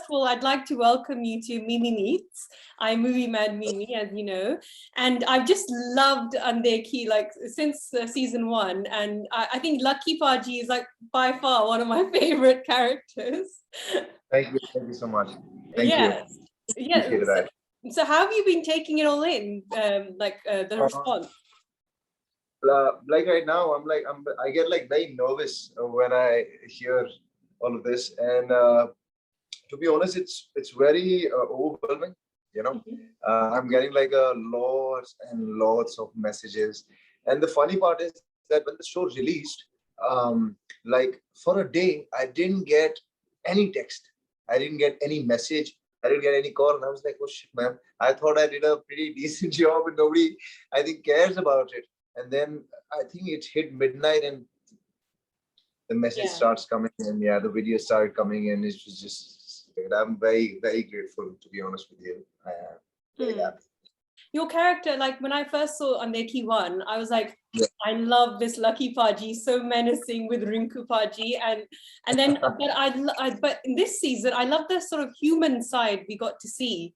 of all, I'd like to welcome you to Mimi Meets. I'm Movie Mad Mimi, as you know, and I've just loved Undekhi like since season 1, and I think Lucky Paji is like by far one of my favorite characters. Thank you so much. Thank Yes. you. Yeah. Appreciate that. So how have you been taking it all in, the response? Like right now, I get like very nervous when I hear all of this, and to be honest, it's very overwhelming. You know, I'm getting like lots and lots of messages, and the funny part is that when the show released, like for a day, I didn't get any text, I didn't get any message, I didn't get any call, and I was like, oh shit, man! I thought I did a pretty decent job, and nobody, I think, cares about it. And then I think it hit midnight, and the message starts coming, and yeah, the video started coming, and it was just. I'm very, very grateful, to be honest with you. I am very happy. Your character, like when I first saw Undekhi 1, I was like, I love this Lucky Paji, so menacing with Rinku Paji, and then but in this season, I love the sort of human side we got to see.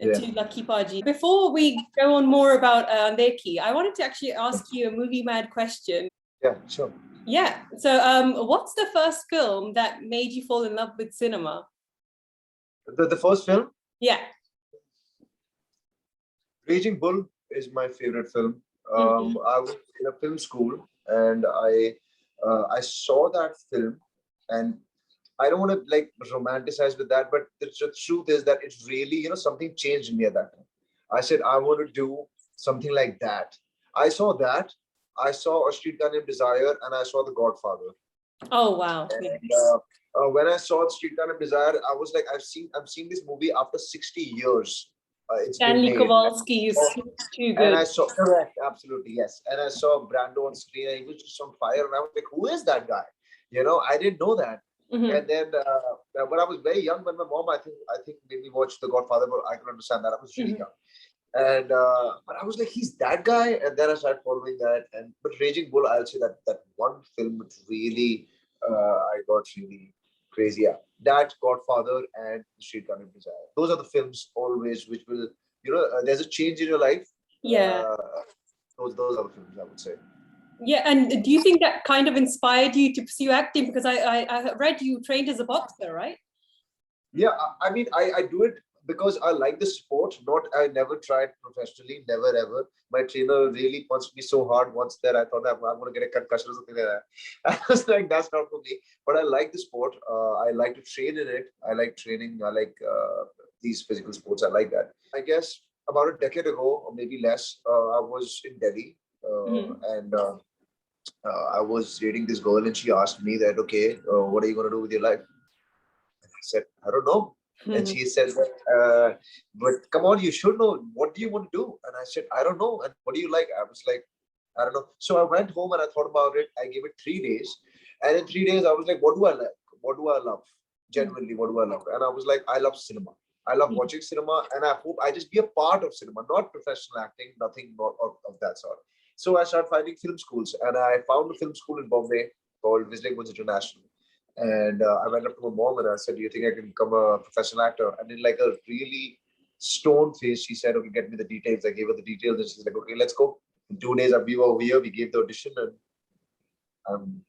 To Lucky Paji. Before we go on more about Undekhi, I wanted to actually ask you a movie mad question. Yeah, sure. Yeah. So, what's the first film that made you fall in love with cinema? The first film? Yeah. Raging Bull is my favorite film. I was in a film school, and I saw that film, and I don't want to like romanticize with that, but the truth is that it's really, something changed in me at that time. I said, I want to do something like that. I saw that. I saw A Streetcar Named Desire, and I saw The Godfather. Oh, wow. And, when I saw The Streetcar Named Desire, I was like, I'm seeing this movie after 60 years. Stanley Kowalski is too good. And I saw, correct, absolutely, yes. And I saw Brando on screen, and he was just on fire. And I was like, who is that guy? I didn't know that. And then, but I was very young when my mom, I think, made me watch The Godfather, but I could understand that. I was really young. And, but I was like, he's that guy. And then I started following that. But Raging Bull, I'll say that one film, which really, I got really crazy. Yeah. That, Godfather, and The Streetcar Named Desire. Those are the films always, which will, there's a change in your life. Yeah. Those are the films, I would say. Yeah, and do you think that kind of inspired you to pursue acting? Because I read you trained as a boxer, right? Yeah, I mean, I do it because I like the sport. I never tried professionally, never ever. My trainer really punched me so hard once that I thought I'm going to get a concussion or something like that. I was like, that's not for me. But I like the sport. I like to train in it. I like training. I like these physical sports. I like that. I guess about a decade ago, or maybe less, I was in Delhi, and I was dating this girl, and she asked me that, okay, what are you going to do with your life? And I said, I don't know. And she said, but come on, you should know. What do you want to do? And I said, I don't know. And what do you like? I was like, I don't know. So I went home and I thought about it. I gave it 3 days. And in 3 days, I was like, what do I like? What do I love? Genuinely, what do I love? And I was like, I love cinema. I love watching cinema. And I hope I just be a part of cinema, not professional acting, nothing of that sort. So I started finding film schools. And I found a film school in Bombay called Visiting Woods International. And I went up to my mom and I said, do you think I can become a professional actor? And in like a really stone face, she said, okay, get me the details. I gave her the details and she's like, okay, let's go. In 2 days, we were over here. We gave the audition and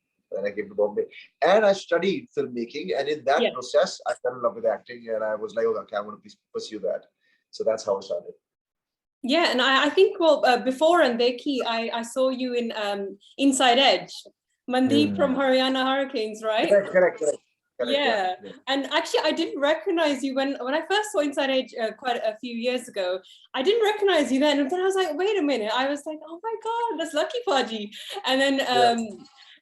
I came to Bombay. And I studied filmmaking. And in that process, I fell in love with acting. And I was like, okay, I want to pursue that. So that's how I started. Yeah, and I think, before Undekhi, I saw you in Inside Edge. Mandeep from Haryana Hurricanes, right? Correct. Yeah, and actually, I didn't recognize you when I first saw Inside Edge quite a few years ago. I didn't recognize you then, and then I was like, wait a minute. I was like, oh my God, that's Lucky Paji. And then,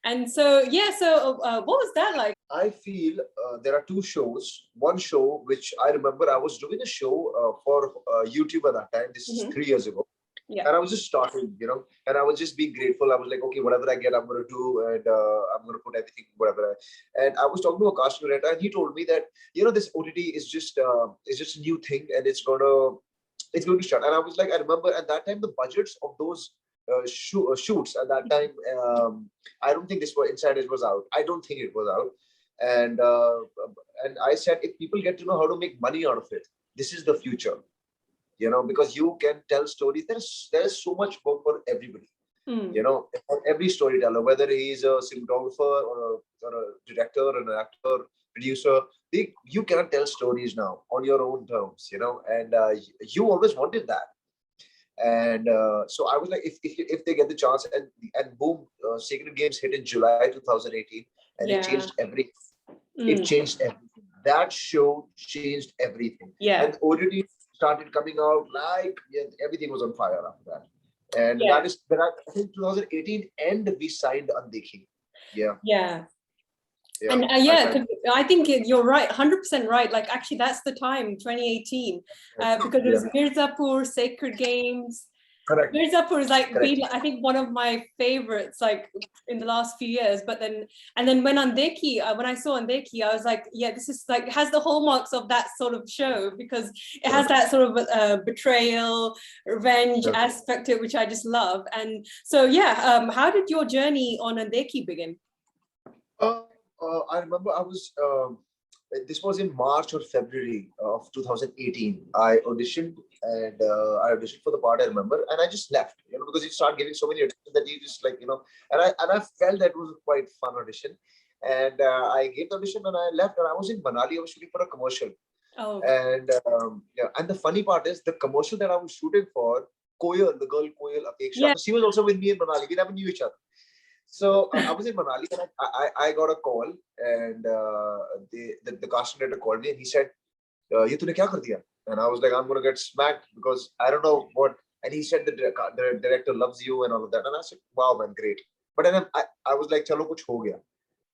and so what was that like? I feel there are 2 shows. One show which I remember, I was doing a show for YouTube at that time. This is 3 years ago. Yeah. And I was just starting, and I was just being grateful. I was like, okay, whatever I get, I'm going to do, and I'm going to put everything, and I was talking to a casting director, and he told me that, this OTT is just a new thing, and it's going to start. And I was like, I remember at that time, the budgets of those shoots at that time, I don't think Inside Edge was out. I don't think it was out. And I said, if people get to know how to make money out of it, this is the future. Because you can tell stories. There's so much work for everybody. For every storyteller, whether he's a cinematographer or a director or an actor, producer, you cannot tell stories now on your own terms, and you always wanted that. And so I was like, if they get the chance, and boom, Sacred Games hit in July 2018, and it changed everything. It changed everything. That show changed everything. And OTT started coming out, everything was on fire after that. And that is, I think 2018 end, we signed Undekhi. And I think you're right, 100% right. Like, actually, that's the time, 2018, because it was Mirzapur, Sacred Games. Correct. Mirzapur is been, I think, one of my favorites, in the last few years. But then when Undekhi, when I saw Undekhi, I was like, yeah, this is has the hallmarks of that sort of show, because it has that sort of betrayal, revenge aspect to it, which I just love. And so, how did your journey on Undekhi begin? I remember this was in March or February of 2018. I auditioned for the part, I remember, and I just left, because you start giving so many auditions that you just and I felt that it was a quite fun audition. And I gave the audition and I left, and I was in Manali. I was shooting for a commercial. And and the funny part is, the commercial that I was shooting for, Koyal, the girl Koyal Apeksha, she was also with me in Manali. We never knew each other. So I was in Manali, and I got a call, and the casting director called me, and he said, "Ye tune kya kar diya?" And I was like, "I'm going to get smacked because I don't know what." And he said, "The director loves you," and all of that. And I said, "Wow, man, great." But then I was like, "Chalo, kuch ho gaya."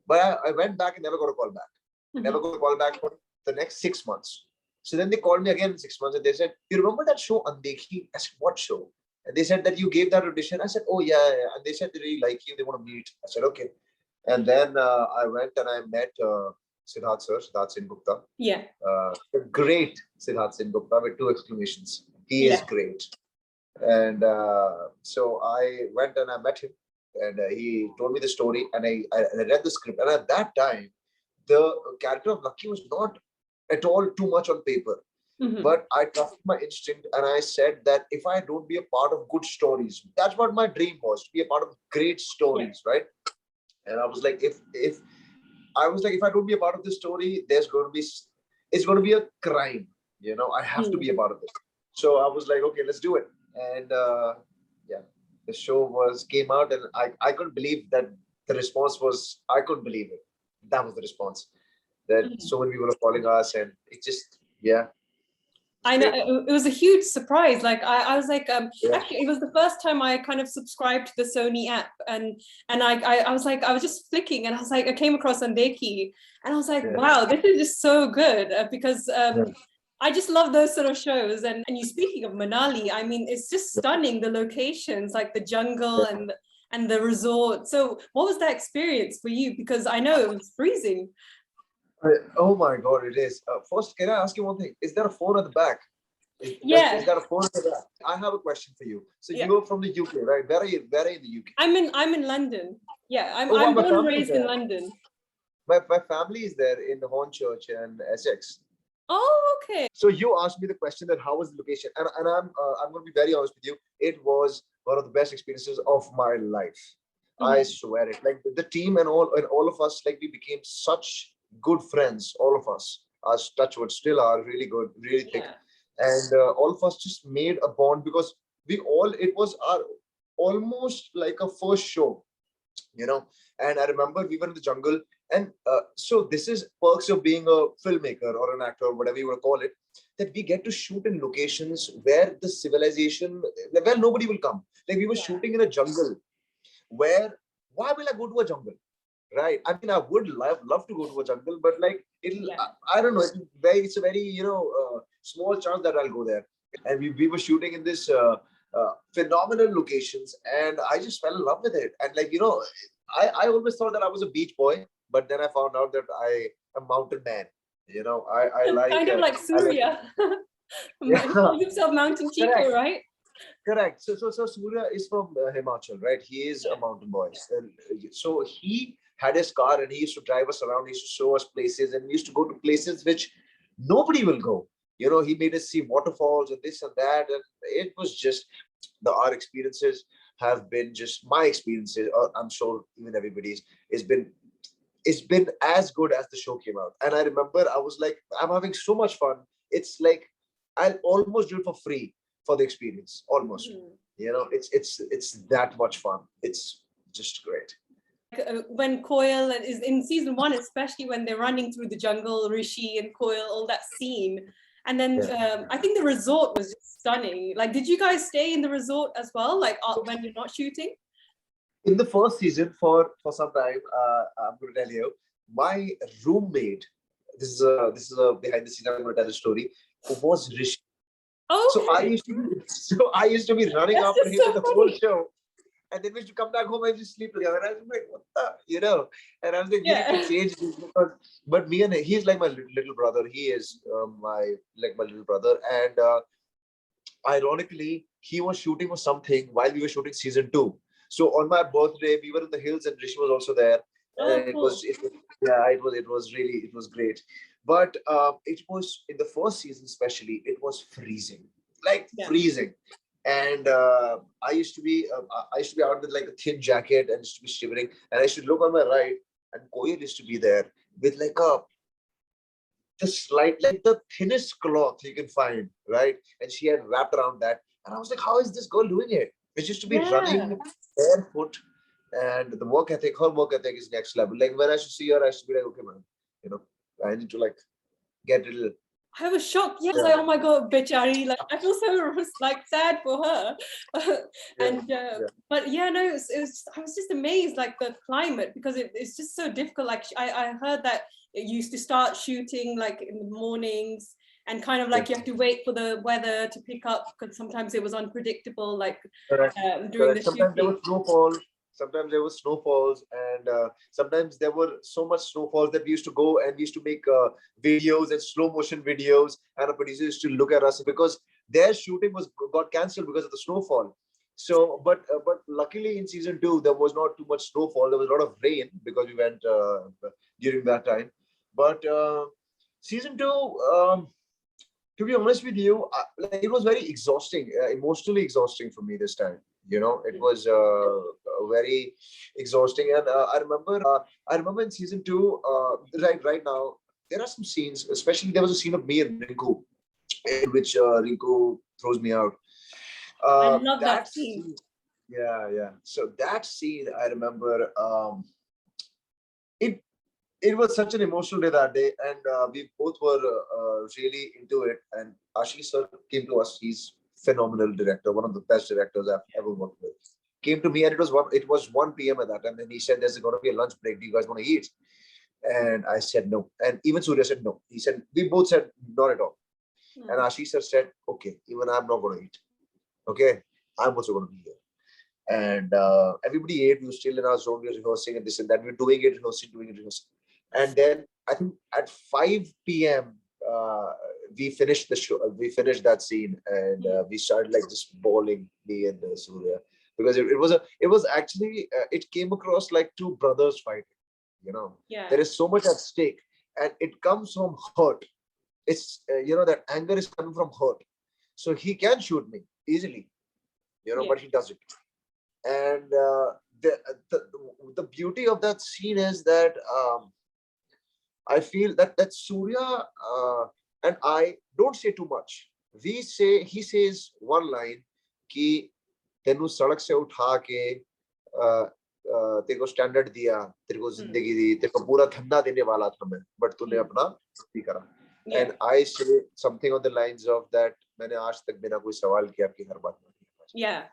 But I went back and never got a call back. Never got a call back for the next 6 months. So then they called me again in 6 months, and they said, "You remember that show Undekhi?" I said, "What show?" And they said that you gave that audition. I said, "Oh, yeah." And they said they really like you. They want to meet. I said, "Okay." And then I went and I met Siddharth Singh Gupta. The great Siddharth Singh Gupta, with 2 exclamations. He is great. And so I went and I met him, and he told me the story, and I read the script. And at that time, the character of Lucky was not at all too much on paper. But I trusted my instinct, and I said that if I don't be a part of good stories, that's what my dream was, to be a part of great stories, right? And I was like, if I don't be a part of this story, it's going to be a crime, I have to be a part of it. So I was like, okay, let's do it. And the show came out, and I couldn't believe that the response was, I couldn't believe it. That was the response, that so many people are calling us, and it just, I know, it was a huge surprise. I was like, actually, it was the first time I kind of subscribed to the Sony app, and I was like, I was just flicking, and I was like, I came across Undekhi, and I was like, wow, this is just so good, because I just love those sort of shows. And you, speaking of Manali, I mean, it's just stunning, the locations, like the jungle and the resort. So what was that experience for you? Because I know it was freezing. Oh my God, it is. First, can I ask you one thing? Is there a phone at the back? Is there a phone at the back? I have a question for you. So you're from the UK, right? Where are you in the UK? I'm in London. Yeah, I'm born and raised in London. My family is there in the Hornchurch and Essex. Oh, okay. So you asked me the question that how was the location, and I'm going to be very honest with you. It was one of the best experiences of my life. I swear it. Like the team and all of us, we became such good friends. All of us, as touchwood, still are really good, really thick, and all of us just made a bond, because it was our almost like a first show, And I remember we were in the jungle, and so this is perks of being a filmmaker or an actor, or whatever you want to call it, that we get to shoot in locations where the civilization, where nobody will come. Like we were shooting in a jungle where, why will I go to a jungle? Right. I mean, I would love to go to a jungle, but I don't know. It's a very, small chance that I'll go there. And we were shooting in this phenomenal locations, and I just fell in love with it. And I always thought that I was a beach boy, but then I found out that I am a mountain man. I like kind of like Surya. He calls himself Mountain Chico, right? Correct. So Surya is from Himachal, right? He is a mountain boy. So he had his car and he used to drive us around. He used to show us places, and we used to go to places which nobody will go. He made us see waterfalls and this and that, and it was just our experiences have been just my experiences. Or I'm sure even everybody's. It's been as good as the show came out. And I remember I was like, I'm having so much fun. It's like I'll almost do it for free for the experience. Almost. It's that much fun. It's just great. When Koil is in season 1, especially when they're running through the jungle, Rishi and Koil, all that scene. And then I think the resort was just stunning. Like, did you guys stay in the resort as well? Like when you're not shooting? In the first season, for some time, I'm going to tell you, my roommate. This is a behind the scenes. I'm going to tell the story. Was Rishi. Oh, so I used to be running That's after just him so in the funny. whole show, and then we used to come back home and just sleep together. And I was like, what the, and I was like, we need to change this because. But me and he's like my little brother. He is my little brother, and ironically, he was shooting for something while we were shooting season 2. So on my birthday, we were in the hills, and Rishi was also there. Oh, cool. It was great. But it was in the first season, especially, it was freezing, freezing. And I used to be out with like a thin jacket and used to be shivering. And I used to look on my right, and Koil used to be there with like the thinnest cloth you can find, right? And she had wrapped around that. And I was like, how is this girl doing it? It used to be running barefoot, and her work ethic is next level. Like when I should see her, I should be like, okay, man, I need to like get a little. I was shocked. Yes, like, oh my god, Bechari. Like, I feel so like sad for her. And but yeah, no, it was I was just amazed, like the climate, because it's just so difficult. Like I heard that it used to start shooting like in the mornings, and kind of like you have to wait for the weather to pick up, because sometimes it was unpredictable, like during the sometimes shooting. There was snowfall. Sometimes there was snowfalls, and sometimes there were so much snowfalls that we used to go and we used to make videos and slow motion videos, and our producers used to look at us because their shooting got cancelled because of the snowfall. So, but luckily in season 2 there was not too much snowfall. There was a lot of rain because we went during that time. But season 2. To be honest with you, it was very exhausting, emotionally exhausting for me this time. It was very exhausting. And I remember in season 2, right now, there are some scenes, especially there was a scene of me and Rinku, in which Rinku throws me out. I love that scene. Yeah. So that scene, I remember, it was such an emotional day that day, and we both were really into it. And Ashish sir came to us. He's phenomenal director, one of the best directors I've ever worked with. Came to me, and it was 1 p.m. at that time, and he said, "There's going to be a lunch break. Do you guys want to eat?" And I said no, and even Surya said no. We both said not at all. And Ashish sir said, "Okay, even I'm not going to eat. Okay, I'm also going to be here." And everybody ate. We were still in our zone. We were rehearsing and this and that. We were doing it, rehearsing. And then I think at 5 p.m. We finished the show. We finished that scene, and we started like just bawling, me and Surya, because it was actually it came across like two brothers fighting. There is so much at stake, and it comes from hurt. It's that anger is coming from hurt. So he can shoot me easily, but he doesn't. And the beauty of that scene is that I feel that Surya and I don't say too much. He says one line कि तेनू सड़क से उठा के तेरे को standard दिया, तेरे को जिंदगी दी, तेरे को पूरा धंधा देने वाला था मैं, बट तूने अपना भी करा. And I say something on the lines of that, मैंने आज तक बिना कोई सवाल किया आपकी हर बात मानी. Yeah.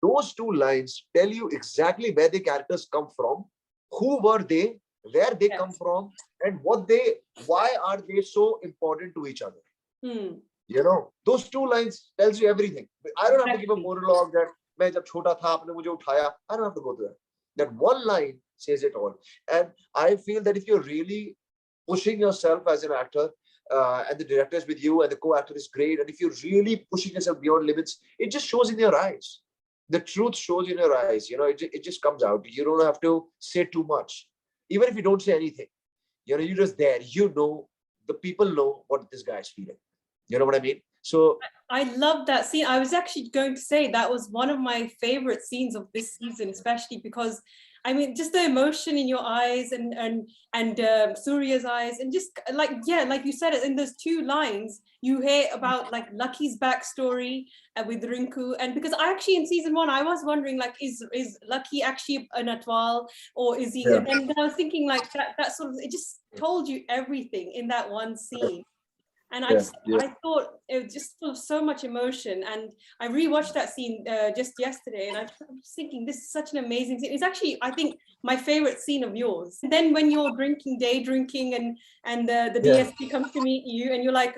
Those two lines tell you exactly where the characters come from, who were they, where they come from, and why are they so important to each other. Those two lines tells you everything. I don't have to give a monologue that मैं जब छोटा था आपने मुझे उठाया. I don't have to go to that. That one line says it all. And I feel that if you're really pushing yourself as an actor, and the director is with you, and the co-actor is great, and if you're really pushing yourself beyond limits, it just shows in your eyes. The truth shows in your eyes. It just comes out. You don't have to say too much. even if you don't say anything, you're just there. The people know what this guy is feeling. You know what I mean? So I love that scene. I was actually going to say that was one of my favorite scenes of this season, especially because, I mean, just the emotion in your eyes and Surya's eyes, and just like, yeah, like you said, in those two lines, you hear about like Lucky's backstory with Rinku, and because I actually in season 1 I was wondering like, is Lucky actually an Atwal, or is he? yeah. And then I was thinking like that sort of, it just told you everything in that one scene. And I thought it was just full of so much emotion. And I rewatched that scene just yesterday, and I was thinking, this is such an amazing scene. It's actually, I think, my favorite scene of yours. And then when you're day drinking, and the DSP comes to meet you, and you're like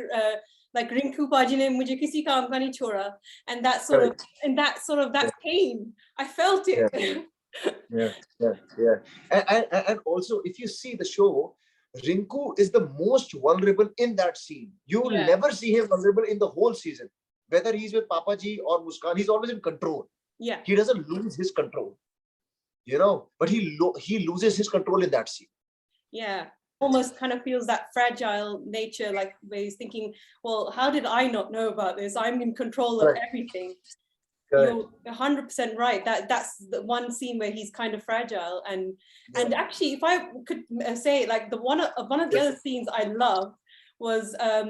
Rinku Paji ne mujhe kisi kaam ka nahi choda, and that sort of that pain, I felt it. And also, if you see the show, Rinku is the most vulnerable in that scene. You will never see him vulnerable in the whole season. Whether he's with Papaji or Muskan, he's always in control. Yeah. He doesn't lose his control, but he loses his control in that scene. Yeah. Almost kind of feels that fragile nature, like where he's thinking, well, how did I not know about this? I'm in control of everything. You're 100% right. That's the one scene where he's kind of fragile, and actually, if I could say, like one of the other scenes I love was when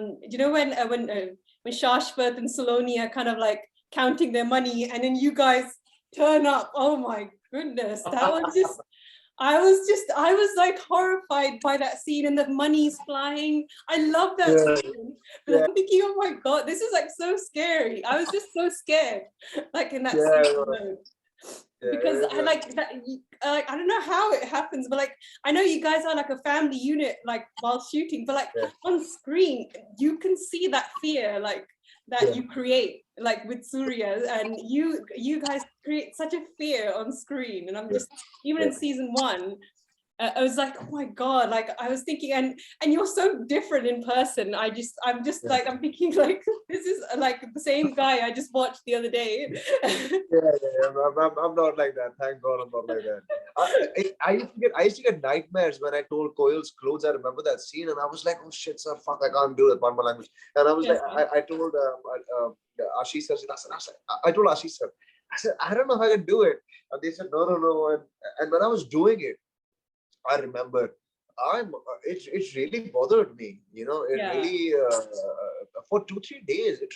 Shashwat and Saloni are kind of like counting their money, and then you guys turn up. Oh my goodness, that was just. I was like horrified by that scene, and the money's flying. I love that scene. But I'm thinking, oh my God, this is like so scary. I was just so scared, like in that scene. Because I like that, I don't know how it happens, but like, I know you guys are like a family unit, like while shooting, but like on screen, you can see that fear, like that you create, like with Surya, and you guys create such a fear on screen. And I'm just, even in season 1, I was like, oh my God, like I was thinking, and you're so different in person. I'm thinking like, this is like the same guy I just watched the other day. I'm not like that. Thank God I'm not like that. I used to get nightmares when I told Koyal's clothes. I remember that scene, and I was like, oh shit, sir, fuck, I can't do it, Panma language. And I was I told Ashish sir, I told Ashish sir, I said, I don't know if I can do it. And they said, no. And when I was doing it, I remember it really bothered me, really for 2-3 days, it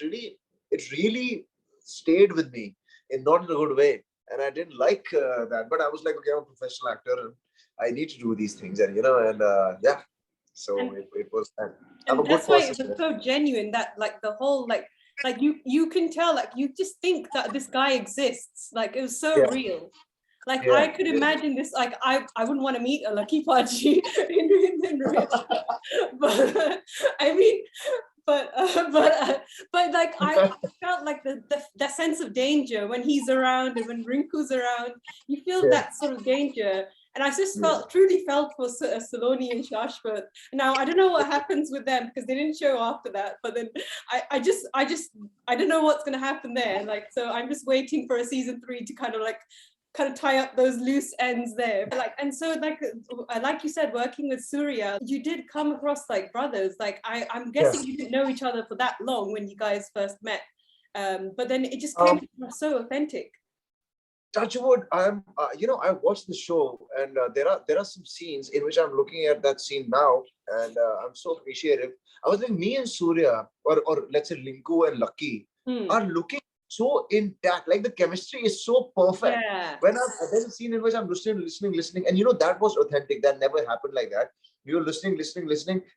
really stayed with me, in not in a good way. And I didn't like that, but I was like, okay, I'm a professional actor and I need to do these things, and so it was, I'm a good that's why it person. was so genuine, that like the whole like you can tell, like you just think that this guy exists, like it was so real. Like I could imagine this, like I wouldn't want to meet a Lucky Paji in real, but I mean, but like I felt like the sense of danger when he's around, and when Rinku's around, you feel that sort of danger. And I just truly felt for Saloni and Shashwat. Now I don't know what happens with them, because they didn't show after that. But then I don't know what's going to happen there. Like, so I'm just waiting for a season 3 to kind of tie up those loose ends there. But like you said, working with Surya, you did come across like brothers. Like I'm guessing you didn't know each other for that long when you guys first met, but then it just came across so authentic. Touchwood, I watched the show, and there are some scenes in which I'm looking at that scene now, and I'm so appreciative. I was like, me and Surya, or let's say Linku and Lucky, are looking so intact. Like the chemistry is so perfect. When there's a scene in which I'm listening, and that was authentic. That never happened like that. We were listening,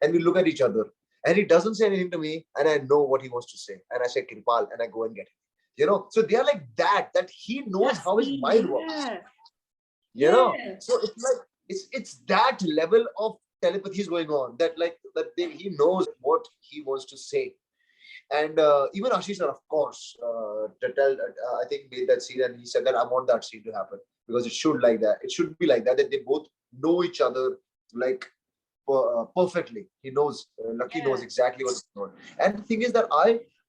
and we look at each other, and he doesn't say anything to me, and I know what he wants to say, and I say Kirpal, and I go and get him. So they are like that he knows how his mind works. So it's like it's that level of telepathy is going on, that he knows what he wants to say. And even Ashish sir, of course, I think made that scene, and he said that I want that scene to happen, because it should be like that they both know each other like perfectly. He knows, Lucky knows exactly what's going on. And the thing is that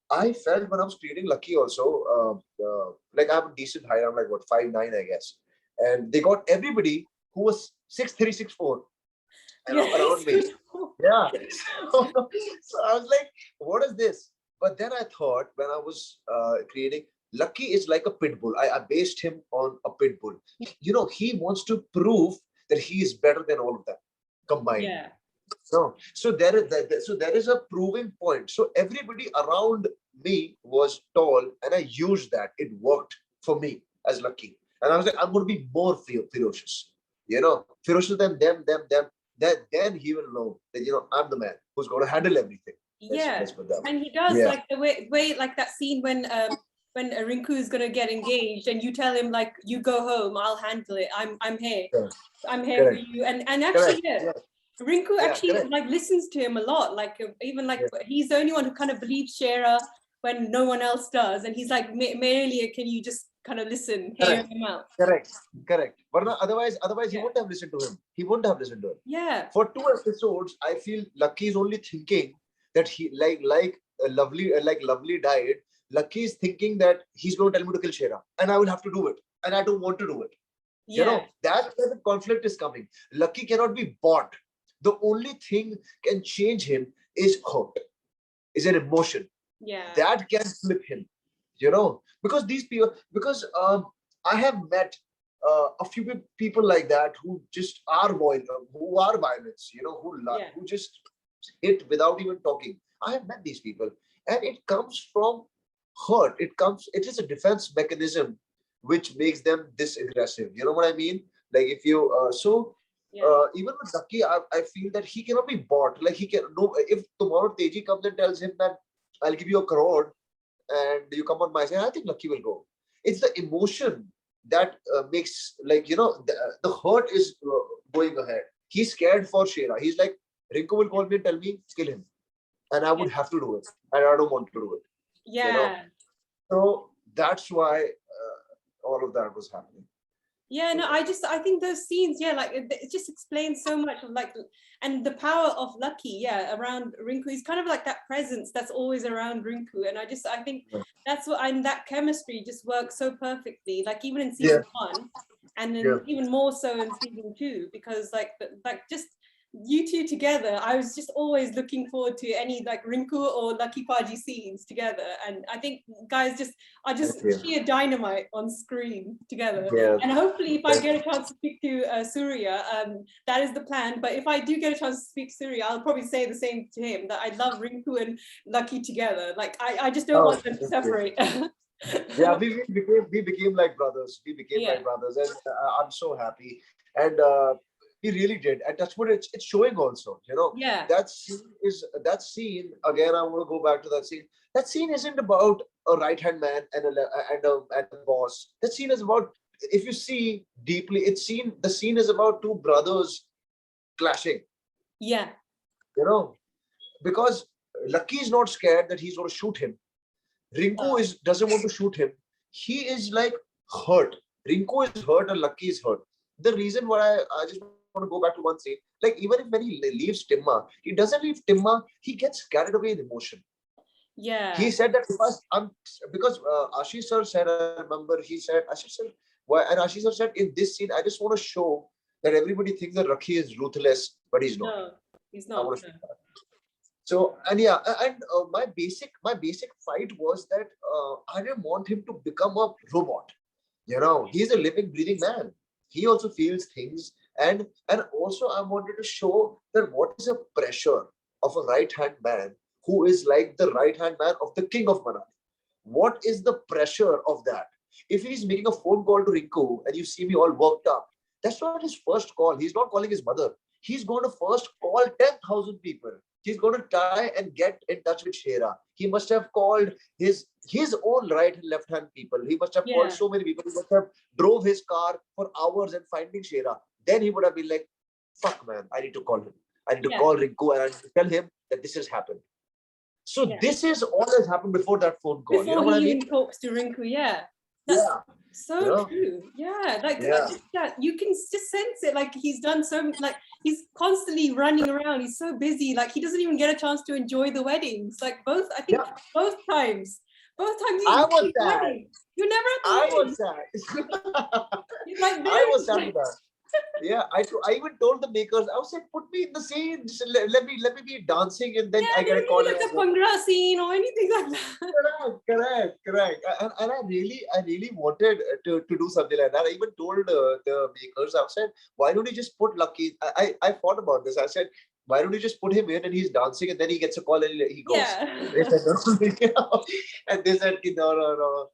I felt when I was creating Lucky also, like I have a decent height, I'm like 5'9", I guess. And they got everybody who was 6'3", 6'4", around me. Yes. Yeah. So I was like, what is this? But then I thought, when I was creating, Lucky is like a pit bull. I based him on a pit bull. He wants to prove that he is better than all of them combined. Yeah. So there is a proving point. So everybody around me was tall, and I used that. It worked for me as Lucky. And I was like, I'm going to be more ferocious. Ferocious than them. Then he will know that I'm the man who's going to handle everything. Yeah. Let's put that way. And he does, Yeah. like the way like that scene when Rinku is gonna get engaged, and you tell him like, you go home, I'll handle it. I'm here. Correct. I'm here for Correct. you. And actually, Correct. yeah. Yeah. Rinku actually correct. like listens to him a lot. Like even like Yeah. he's the only one who kind of believes Shera when no one else does. And he's like, Marilia, can you just kind of listen, hear Correct. him out? Correct. But otherwise he Yeah. wouldn't have listened to him. He wouldn't have listened to him. Yeah. For 2 episodes, I feel Lucky is only thinking that he like Lovely died. Lucky is thinking that he's going to tell me to kill Shera, and I will have to do it, and I don't want to do it. Yeah. That's where the conflict is coming. Lucky cannot be bought. The only thing can change him is hurt, is an emotion. Yeah. That can flip him. Because these people, I have met a few people like that who just are violent, who are violence, who just hit without even talking. I have met these people, and it comes from hurt. It is a defense mechanism which makes them this aggressive. You know what I mean? Like if you even with Lucky, I feel that he cannot be bought. Like he can no. If tomorrow Teji comes and tells him that I'll give you 1 crore and you come on my side, I think Lucky will go. It's the emotion that makes, like, the hurt is going ahead. He's scared for Shera. He's like, Rinku will call me and tell me, kill him. And I would have to do it. And I don't want to do it. Yeah. So that's why all of that was happening. Yeah, no, I think those scenes, like it just explains so much of like, and the power of Lucky, around Rinku. He's kind of like that presence that's always around Rinku. And I think that's what, and that chemistry just works so perfectly, like even in season 1, and then even more so in season 2, because like just you two together, I was just always looking forward to any like Rinku or Lucky Paji scenes together. And I think guys are just sheer dynamite on screen together. And hopefully if I get a chance to speak to Surya, that is the plan. But if I do get a chance to speak to Surya, I'll probably say the same to him, that I love Rinku and Lucky together. Like I just don't want them to separate. we became like brothers. We became like brothers, and I'm so happy. And we really did, and that's what it's showing also. That scene again. I want to go back to that scene. That scene isn't about a right-hand man and a boss. That scene is about, if you see deeply, the scene is about 2 brothers clashing. Yeah. Because Lucky is not scared that he's going to shoot him. Rinku doesn't want to shoot him. He is like hurt. Rinku is hurt and Lucky is hurt. The reason why I just want to go back to one scene, like even if when he leaves Timma, he doesn't leave Timma, he gets carried away in emotion. Yeah. He said that because Ashish sir said, I remember, he said, Ashish sir, why? And Ashish sir said, in this scene, I just want to show that everybody thinks that Rakhi is ruthless, but he's not. No, he's not. So, and my basic fight was that I didn't want him to become a robot. He's a living, breathing man. He also feels things, and also I wanted to show that what is the pressure of a right-hand man who is like the right-hand man of the king of Manali. What is the pressure of that? If he's making a phone call to Rinku and you see me all worked up, that's not his first call. He's not calling his mother. He's going to first call 10,000 people. He's going to try and get in touch with Shera. He must have called his own right and left hand people. He must have called so many people. He must have drove his car for hours and finding Shera. Then he would have been like, fuck man, I need to call him. I need to call Rinku and I need to tell him that this has happened. So this is all has happened before that phone call. Before what I he mean? even talks to Rinku, So true. You can just sense it. Like he's done so, like he's constantly running around. He's so busy. Like he doesn't even get a chance to enjoy the weddings. Like both times. I was sad. You're never at the I wedding. was sad. He's like, I was sad with that. Yeah, I even told the makers, I was like, put me in the scene. Just let me be dancing, and then Yeah, I they get a don't call. need like a Bhangra scene or anything like that. Correct. And I really wanted to do something like that. I even told the makers, I said, why don't you just put Lucky? I thought about this. I said, why don't you just put him in and he's dancing and then he gets a call and he goes. They Yeah. said, no. And they said, no.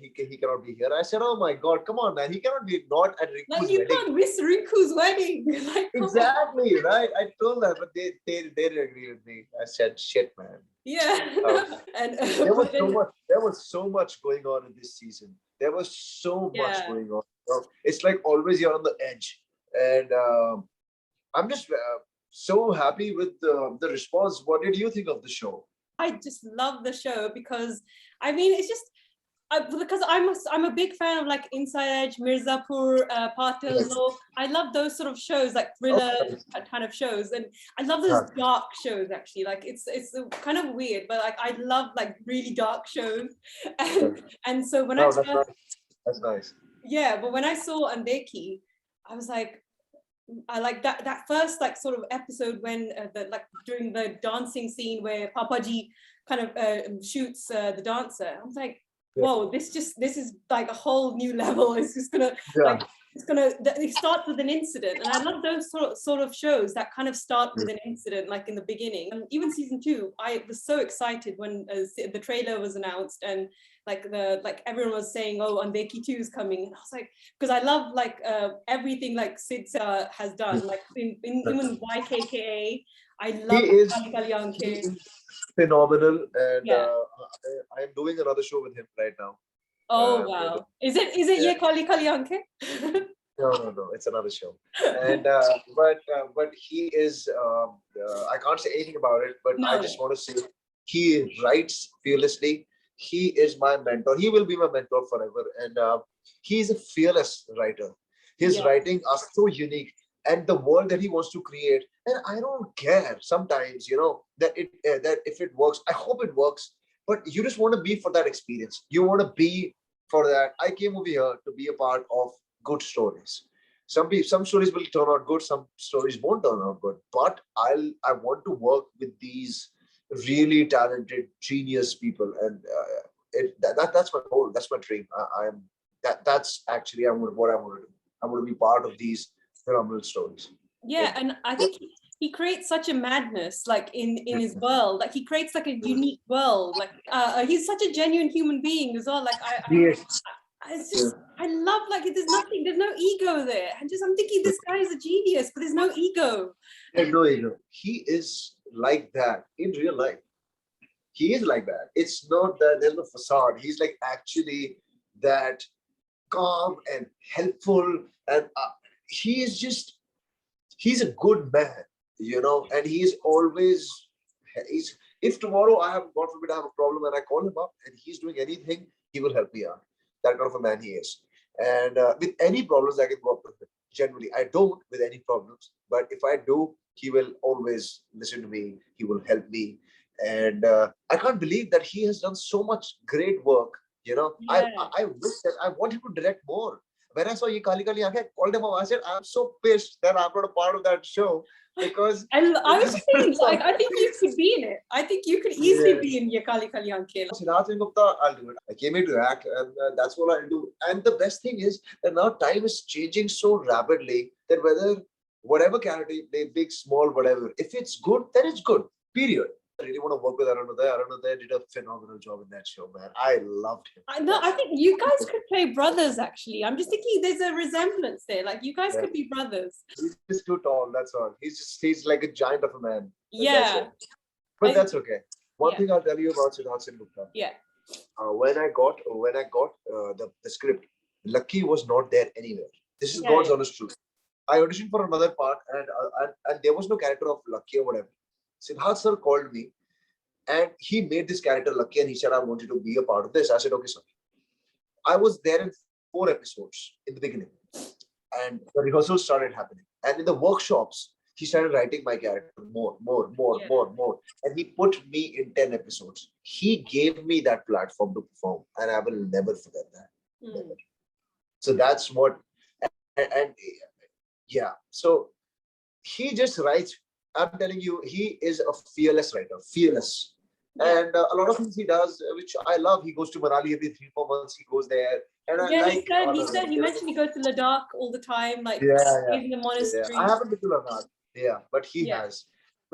He cannot be here. I said, oh my God, come on, man. He cannot be not at Like Riku's you wedding. can't miss Rinku's wedding. Like, come on. Exactly, right? I told them, but they didn't agree with me. I said, shit, man. Yeah. Um, And there was but so then much. There was so much going on in this season. There was so much yeah. going on. It's like always you're on the edge, and I'm just so happy with the response. What did you think of the show? I just love the show because I mean it's just because I'm a big fan of like Inside Edge, Mirzapur, Patil Yes. Lok. I love those sort of shows, like Oh, thriller kind of shows, and I love those yeah. dark shows actually. Like it's kind of weird, but like I love like really dark shows, and and so when I No, that's first nice. That's nice. yeah, but when I saw Undekhi, I was like. I like that first like sort of episode when the like during the dancing scene where Papaji kind of shoots the dancer. I was like, Yeah. whoa, this is like a whole new level. It's just gonna Yeah. like it starts with an incident, and I love those sort of shows that kind of start with an incident, like in the beginning. And even season 2, I was so excited when the trailer was announced, and like everyone was saying, oh, Undekhi 2 is coming, and I was like, because I love like everything like Sid has done, like in even YKKA. I He love is Kali Kali he Aankhein. is phenomenal, and Yeah. I am doing another show with him right now. Oh We're doing, wow. Is it yeah. Ye Kali Kali Aankhein? No. It's another show. And but he is. I can't say anything about it, but I No. just want to say he writes fearlessly. He is my mentor. He will be my mentor forever. And he is a fearless writer. His Yeah. writing are so unique, and the world that he wants to create. And I don't care sometimes, that if it works, I hope it works. But you just want to be for that experience. You want to be for that. I came over here to be a part of good stories. Some stories will turn out good, some stories won't turn out good. But I want to work with these really talented, genius people, and that's my goal. That's my dream. I'm that's actually what I want to do. I want to be part of these phenomenal stories. Yeah, and I think he creates such a madness like in his world. Like he creates like a unique world. Like he's such a genuine human being as well. Like Yes. it's Yeah. just I love like there's no ego there. And just I'm thinking this guy is a genius, but there's no ego. There's no ego. He is like that in real life. He is like that. It's not that there's no facade. He's like actually that calm and helpful, and he is just he's a good man, and he's always he's if tomorrow I have God forbid I have a problem and I call him up and he's doing anything, he will help me out. That kind of a man he is. And with any problems I can go up with him. Generally, I don't with any problems, but if I do, he will always listen to me. He will help me, and I can't believe that he has done so much great work. I Yeah. I wish that I want him to direct more. When I saw Ye Kali Kali Aankhein, I called him up. I said, I'm so pissed that I'm not a part of that show because And I was this saying, is like, I something. think you could be in it. I think you could easily Yeah. be in Ye Kali Kali Aankhein. Siddharth and Gupta, I'll do it. I came here to act, and that's what I'll do. And the best thing is that now time is changing so rapidly that whatever character you play, big, small, whatever, if it's good, then it's good. Period. I really want to work with Arunodaya. Arunodaya did a phenomenal job in that show, man. I loved him. I know. I think you guys could play brothers. Actually, I'm just thinking there's a resemblance there. Like you guys Yeah. could be brothers. He's just too tall. That's all. He's like a giant of a man. That's Yeah. it. But that's okay. One Yeah. thing I'll tell you about Siddharth Gupta. Yeah. When I got the script, Lucky was not there anywhere. This is Yeah. God's honest truth. I auditioned for another part, and there was no character of Lucky or whatever. Siddharth sir called me, and he made this character Lucky, and he said, "I want you to be a part of this." I said, "Okay, sir." I was there in 4 episodes in the beginning, and the rehearsals started happening. And in the workshops, he started writing my character Yeah. more. And he put me in 10 episodes. He gave me that platform to perform, and I will never forget that. Mm. So that's what, and Yeah. So he just writes. I'm telling you, he is a fearless writer, fearless. Yeah. And a lot of things he does, which I love. He goes to Manali every 3 4 months. He goes there, and I Yeah, like. he mentioned he goes to Ladakh all the time, like Yeah, yeah, stays in the yeah. I monastery. haven't been to Ladakh. Yeah, but he Yeah. has.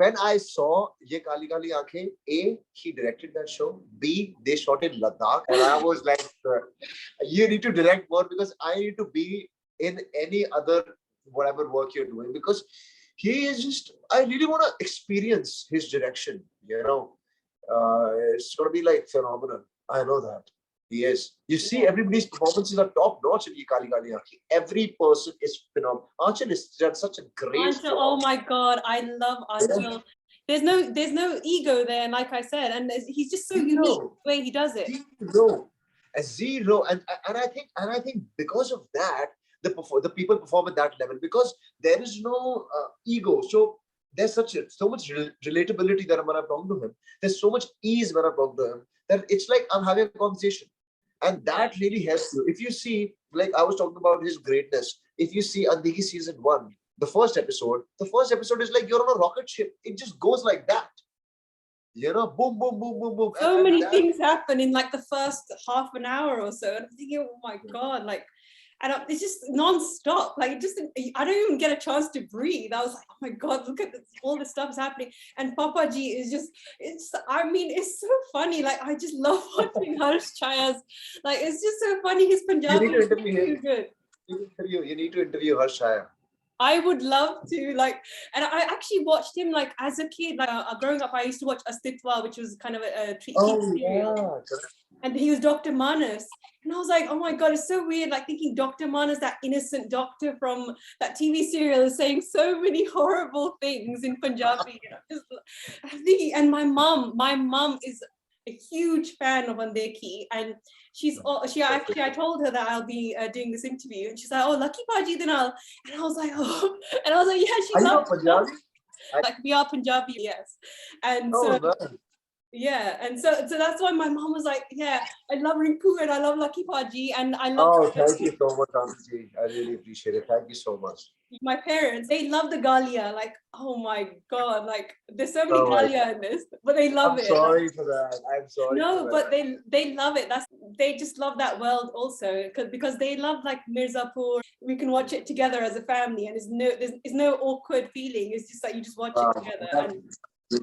When I saw Ye Kali Kali Aankhein, A, he directed that show. B, they shot in Ladakh, and I was like, you need to direct more because I need to be in any other whatever work you're doing because he is just. I really want to experience his direction. It's gonna be like phenomenal. I know that. Yes. You see, Yeah. everybody's performances are top notch in Ye Kali Kali Aankhein. Every person is phenomenal. Anchal has done such a great Anshul, oh job. my God, I love Anshul. There's no ego there, and like I said, and he's just so unique Zero. the way he does it. Zero. A zero. And I think because of that, the people perform at that level because there is no ego. So there's so much relatability that when I'm talking to him, there's so much ease when I'm talking to him that it's like I'm having a conversation. And Yeah. that really helps you. If you see, like I was talking about his greatness, if you see Undekhi season 1, the first episode is like you're on a rocket ship. It just goes like that. Boom, boom, boom, boom, boom. So And many that, things happen in like the first half an hour or so, and I'm thinking, oh my God, like, and it's just non-stop. Like, I don't even get a chance to breathe. I was like, oh my God, look at this, all this stuff is happening. And Papaji is just, it's so funny. Like, I just love watching Harsh Chaya's, like, it's just so funny. His you need Punjabi to is interview too him. good. You need to interview Harshaya. I would love to, like, and I actually watched him like as a kid, like growing up. I used to watch Astitwa, which was kind of a Oh, serial, yeah. and he was Dr. Manas, and I was like, oh my God, it's so weird, like thinking Dr. Manas, that innocent doctor from that TV serial, is saying so many horrible things in Punjabi. I'm thinking, and my mom is a huge fan of Undekhi, and I told her that I'll be doing this interview, and she's like, oh, lucky Paji, then and I was like, oh, and I was like, yeah, she Are you loves not Punjabi? like we are Punjabi, yes, and Oh, so. man. Yeah, and so that's why my mom was like, yeah, I love Rinku and I love Lucky Paji and I love Oh, thank you so much, Auntie. I really appreciate it. Thank you so much. my parents. They love the Galia, like, oh my God, like there's so many Oh my Galia in this, but they love I'm it. sorry for that. I'm sorry for No, that. but they love it. They just love that world also because they love like Mirzapur. We can watch it together as a family, and there's no awkward feeling. It's just like you just watch it together,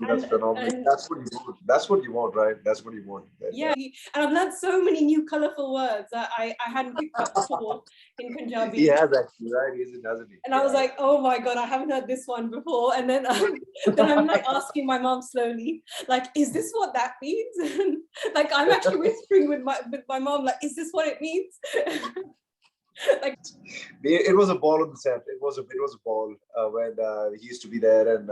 That's phenomenal. and That's what you want. That's what you want, right? That's what you want. yeah, and I've learned so many new colorful words that I hadn't picked up before in Punjabi. He has actually, right? He is, doesn't he? And I was like, oh my God, I haven't heard this one before. And then then I'm like asking my mom slowly, like, is this what that means? Like I'm actually whispering with my mom, like, is this what it means? Like, it was a ball on the set. It was a ball when he used to be there, and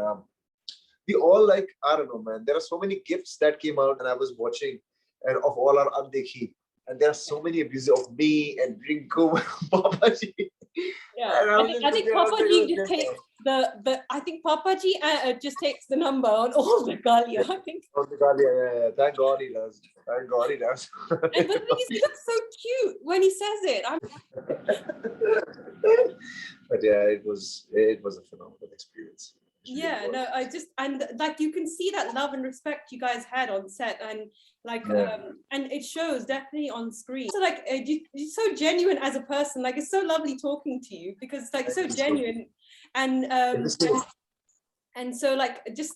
we all, like, I don't know, man. There are so many gifts that came out, and I was watching, and of all our Undekhi, and there are so many abuses of me and Rinku, Papaji. yeah, I think Papaji just takes I think Papaji just takes the number on all the Galia. I think. On the Galia, yeah. Thank God he does. Thank God he does. And but the thing is, he looks so cute when he says it. But yeah, it was a phenomenal experience. Yeah, no, and like you can see that love and respect you guys had on set, and like and it shows definitely on screen. So like you're so genuine as a person. Like it's so lovely talking to you because it's like so genuine, and so like just.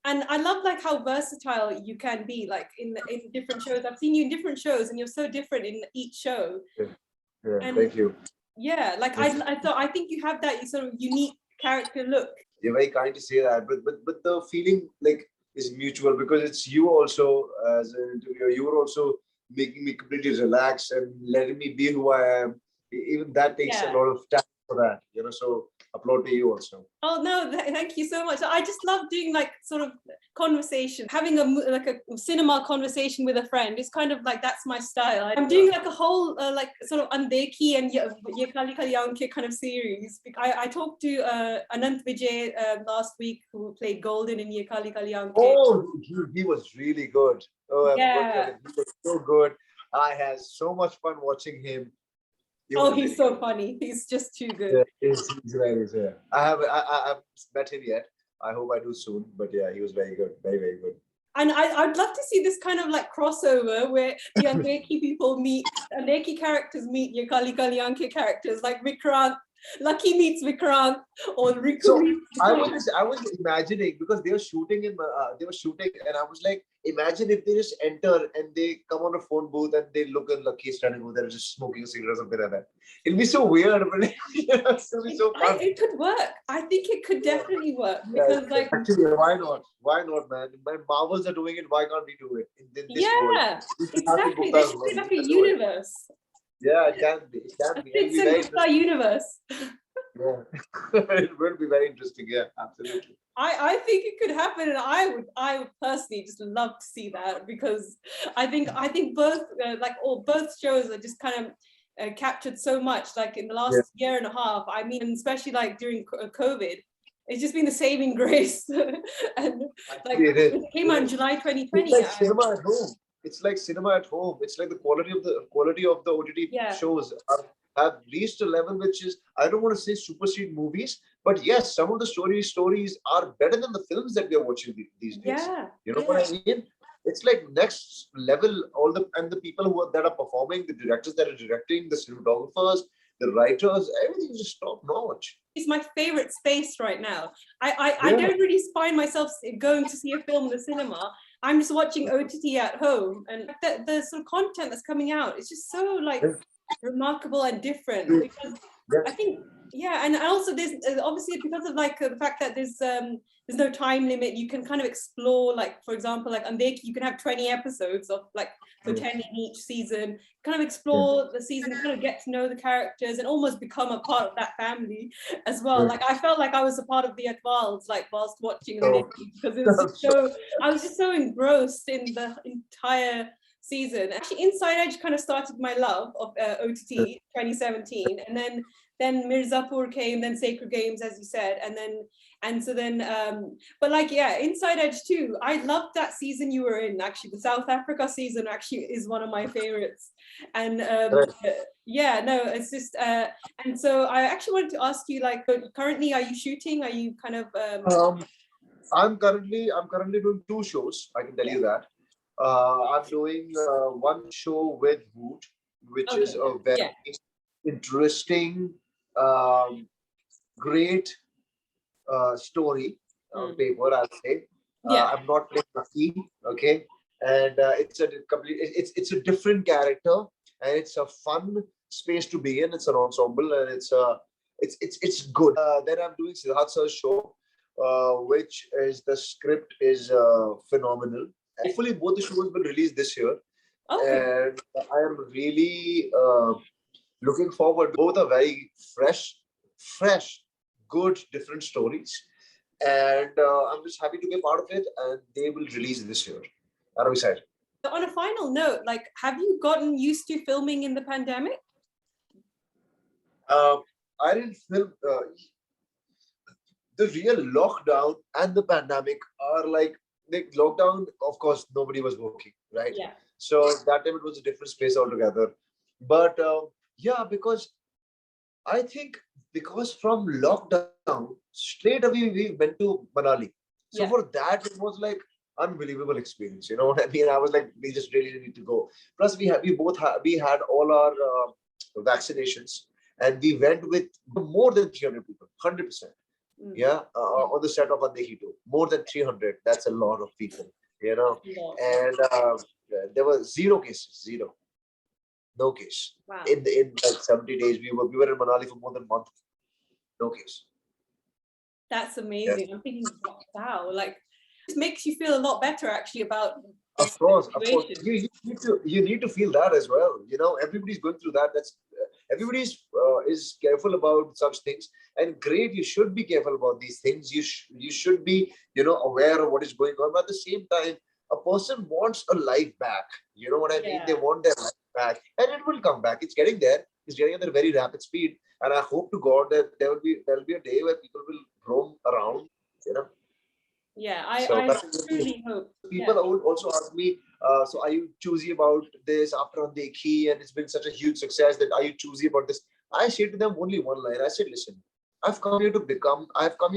And I love like how versatile you can be, like in different shows. I've seen you in different shows, and you're so different in each show. Yeah, and thank you. Yeah, like I think you have that sort of unique character look. You're very kind to say that, but the feeling like is mutual because it's you also as an interviewer. You were also making me completely relax and letting me be who I am. Even that takes a lot of time for that, So applaud to you also. Oh no, thank you so much. I just love doing like sort of conversation, having a cinema conversation with a friend. It's kind of like that's my style. I'm doing like a whole like sort of Undekhi and Ye Kali Kali Aankhein kind of series. I talked to Anant Vijay last week, who played Golden in Ye Kali Kali Aankhein. Oh, he was really good. Oh, yeah, he was so good. I had so much fun watching him. He Oh, was he's really so good. funny. He's just too good. Yeah, he's very good. Yeah. I haven't met him yet. I hope I do soon. But yeah, he was very good. Very, very good. And I'd love to see this kind of like crossover where the Undekhi people meet, Undekhi characters meet your Kali Kalyanke characters, like Vikrant, Lucky meets Vikrant, or Riku So meets Vikrant. I was imagining because they were shooting and I was like, imagine if they just enter and they come on a phone booth and they look at Lucky standing over there just smoking a cigarette or something like that. It'll be so weird, but it's gonna be so fun. It could work. I think it could definitely work Yeah, because like actually, why not? Why not, man? When Marvels are doing it, why can't we do it in this world? yeah, We should have to exactly. book There our should be world. like We a can do it. universe, Yeah, it can be. It a can be. It'll Fits be and very Gupta interesting. universe. Yeah. It will be very interesting. Yeah, absolutely. I think it could happen, and I would personally just love to see that because I think both both shows are just kind of captured so much like in the Yeah. last year and a half. I mean, especially like during COVID, it's just been the saving grace. And like Actually, it is. it came out in July It's 2020. like cinema at home. It's like cinema at home. It's like the quality of the OTT Yeah, shows have reached a level which is, I don't want to say supersede movies, but yes, some of the stories are better than the films that we are watching these days. yeah, You know what I mean? It's like next level. All the people that are performing, the directors that are directing, the cinematographers, the writers, everything is just top notch. it's my favorite space right now. I Yeah. don't really find myself going to see a film in the cinema. I'm just watching OTT at home, and the sort of content that's coming out, it's just so like remarkable and different because I think and also there's obviously because of like the fact that there's no time limit, you can kind of explore, like for example like Undekhi, you can have 20 episodes of like so 10 in each season, kind of explore the season, kind of get to know the characters and almost become a part of that family as well. Like I felt like I was a part of the Advals like whilst watching Undekhi because it was just so I was just so engrossed in the entire season. Actually, Inside Edge kind of started my love of OTT 2017, and then Mirzapur came, then Sacred Games, as you said, but like Inside Edge too. I loved that season you were in. Actually, the South Africa season actually is one of my favorites, and it's just and so I actually wanted to ask you, like, currently, are you shooting? Are you kind of I'm currently doing two shows. I can tell you that. I'm doing one show with Woot, which is a very interesting, great story on paper, I'll say. I'm not playing Lucky, okay, and it's a different character, and it's a fun space to be in. It's an ensemble, and it's good. Then I'm doing Siddharth Sir's show, which is the script is phenomenal. Hopefully, both the shows will release this year, and I am really looking forward. Both are very fresh, good, different stories, and I'm just happy to be a part of it. And they will release this year. I'm excited. On a final note, like, have you gotten used to filming in the pandemic? I didn't film. The real lockdown and the pandemic are like the lockdown. Of course, nobody was working, right? Yeah. So that time it was a different space altogether. But because I think because from lockdown straight away we went to Manali. So for that it was like unbelievable experience. You know what I mean? I was like, we just really need to go. Plus we had all our vaccinations, and we went with more than 300 people, 100%. On the set of Undekhi 2, more than 300. That's a lot of people, and there were zero cases, no case. Wow. In like 70 days, we were in Manali for more than a month, no case. That's amazing. I'm thinking, wow, like it makes you feel a lot better actually about. Of course. You need to feel that as well. Everybody's going through that. Everybody's is careful about such things, and great. You should be careful about these things. You should be aware of what is going on. But at the same time, a person wants a life back. You know what I mean? They want their life back, and it will come back. It's getting there. It's getting at a very rapid speed, and I hope to God that there'll be a day where people will roam around. Yeah, So I that's truly hope. people would also ask me, so are you choosy about this after Undekhi and it's been such a huge success, that are you choosy about this? I say to them only one line. I said, listen, I've come here to act, I've come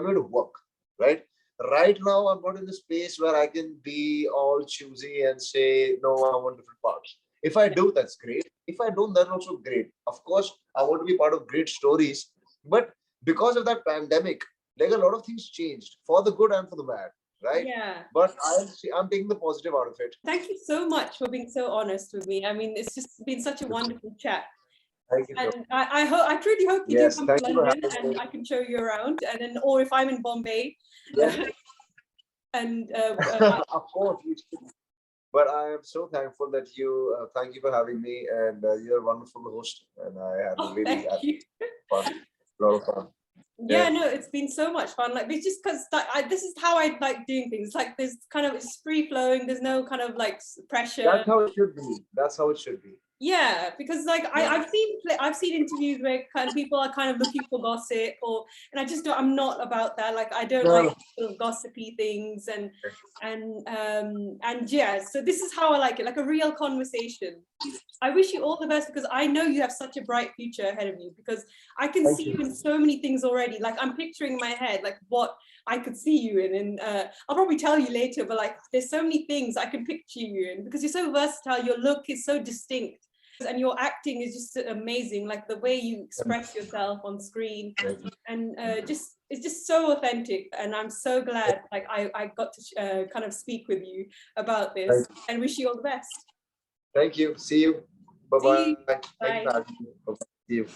here to work, right? Right now, I'm not in the space where I can be all choosy and say, no, I want different parts. If I do, that's great. If I don't, that's also great. Of course, I want to be part of great stories. But because of that pandemic, like a lot of things changed for the good and for the bad, right? Yeah. But I'm taking the positive out of it. Thank you so much for being so honest with me. I mean, it's just been such a wonderful chat. Thank you. And I truly hope you do Yes, come to thank you for London having and me. I can show you around. And then, or if I'm in Bombay, Yeah. and Of course. But I am so thankful that you, thank you for having me, and you're a wonderful host. And I had oh, really thank had you. fun, a lot of fun. Yeah, no, it's been so much fun. Like, it's just because this is how I like doing things. Like, there's kind of, it's free flowing. There's no kind of like pressure. That's how it should be. That's how it should be. Yeah, because like I've seen interviews where kind of people are kind of looking for gossip, or and I just don't. I'm not about that. Like, I don't like sort of gossipy things, and yeah. So this is how I like it, like a real conversation. I wish you all the best because I know you have such a bright future ahead of you, because I can see you in so many things already. Like, I'm picturing in my head like what I could see you in, and I'll probably tell you later, but like there's so many things I can picture you in because you're so versatile. Your look is so distinct, and your acting is just amazing, like the way you express yourself on screen, and just it's just so authentic. And I'm so glad like I got to kind of speak with you about this, and wish you all the best. Thank you. See you. See you. Bye-bye. Thank you Bye. for having me. Bye-bye. See you.